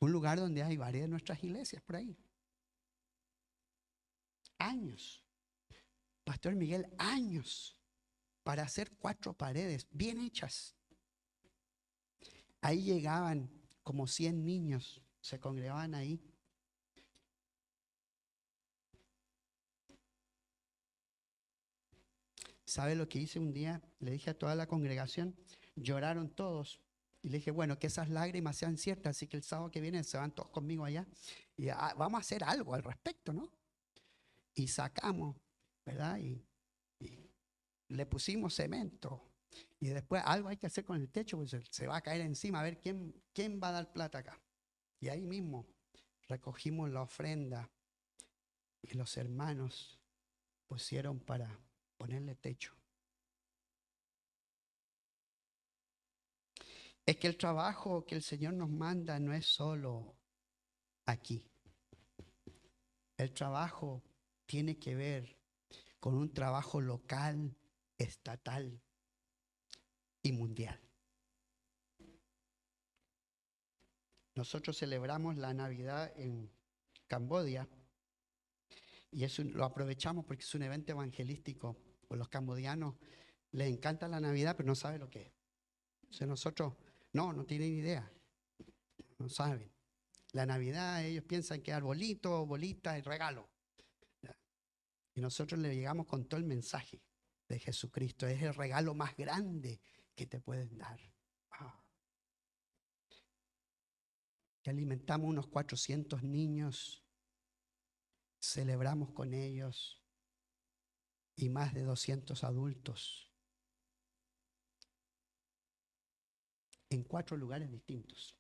Un lugar donde hay varias de nuestras iglesias por ahí. Años. Pastor Miguel, años para hacer 4 paredes bien hechas. Ahí llegaban como 100 niños, se congregaban ahí. ¿Sabe lo que hice un día? Le dije a toda la congregación, lloraron todos. Y le dije, bueno, que esas lágrimas sean ciertas, así que el sábado que viene se van todos conmigo allá. Y vamos a hacer algo al respecto, ¿no? Y sacamos, ¿verdad? Y le pusimos cemento. Y después algo hay que hacer con el techo, pues se va a caer encima, a ver quién va a dar plata acá. Y ahí mismo recogimos la ofrenda y los hermanos pusieron para ponerle techo. Es que el trabajo que el Señor nos manda no es solo aquí. El trabajo tiene que ver con un trabajo local, estatal y mundial. Nosotros celebramos la Navidad en Camboya y eso lo aprovechamos porque es un evento evangelístico. Pues los cambodianos les encanta la Navidad, pero no saben lo que es. Entonces nosotros, no tienen idea, no saben. La Navidad ellos piensan que es arbolito, bolita y regalo. Y nosotros le llegamos con todo el mensaje de Jesucristo. Es el regalo más grande que te pueden dar. Y alimentamos unos 400 niños, celebramos con ellos y más de 200 adultos en 4 lugares distintos.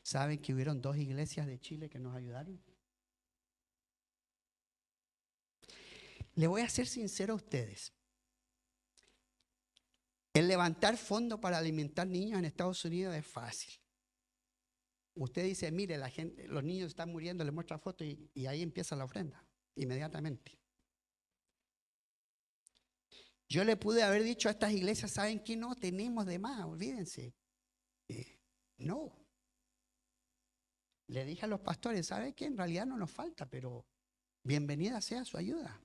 ¿Saben que hubieron 2 iglesias de Chile que nos ayudaron? Le voy a ser sincero a ustedes. El levantar fondos para alimentar niños en Estados Unidos es fácil. Usted dice, mire, la gente, los niños están muriendo, le muestra fotos y ahí empieza la ofrenda, inmediatamente. Yo le pude haber dicho a estas iglesias, ¿saben qué? No tenemos de más, olvídense. No. Le dije a los pastores, ¿saben qué? En realidad no nos falta, pero bienvenida sea su ayuda.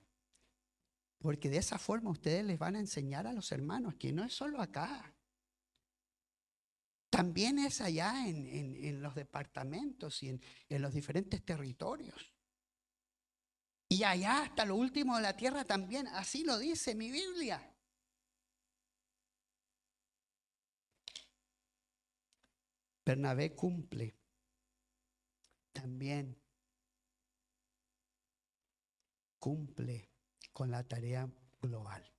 Porque de esa forma ustedes les van a enseñar a los hermanos que no es solo acá. También es allá en los departamentos y en los diferentes territorios. Y allá hasta lo último de la tierra también, así lo dice mi Biblia. Bernabé cumple también, cumple con la tarea global.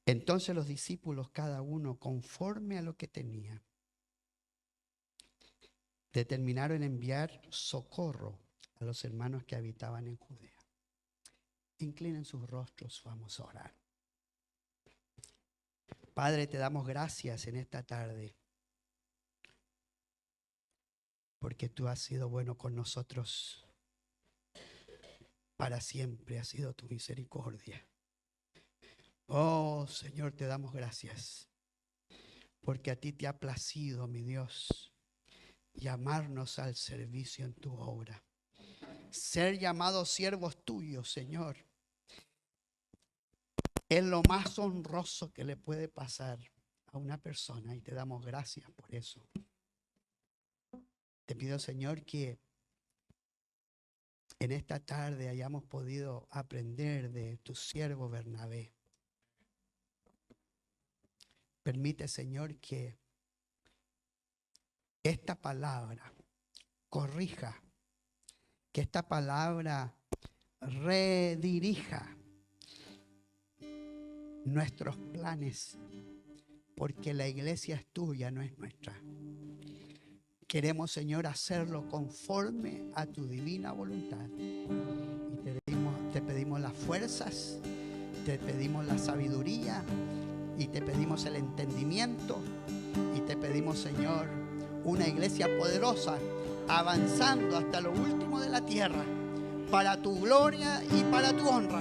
Entonces los discípulos, cada uno conforme a lo que tenía, determinaron enviar socorro a los hermanos que habitaban en Judea. Inclinen sus rostros, vamos a orar. Padre, te damos gracias en esta tarde, porque tú has sido bueno con nosotros. Para siempre ha sido tu misericordia. Oh Señor, te damos gracias, porque a ti te ha placido, mi Dios, llamarnos al servicio en tu obra. Ser llamados siervos tuyos, Señor, es lo más honroso que le puede pasar a una persona, y te damos gracias por eso. Te pido, Señor, que en esta tarde hayamos podido aprender de tu siervo Bernabé. Permite, Señor, que esta palabra corrija, que esta palabra redirija nuestros planes, porque la iglesia es tuya, no es nuestra. Queremos, Señor, hacerlo conforme a tu divina voluntad. Y te pedimos las fuerzas, te pedimos la sabiduría, y te pedimos el entendimiento, y te pedimos, Señor, una iglesia poderosa, avanzando hasta lo último de la tierra, para tu gloria y para tu honra.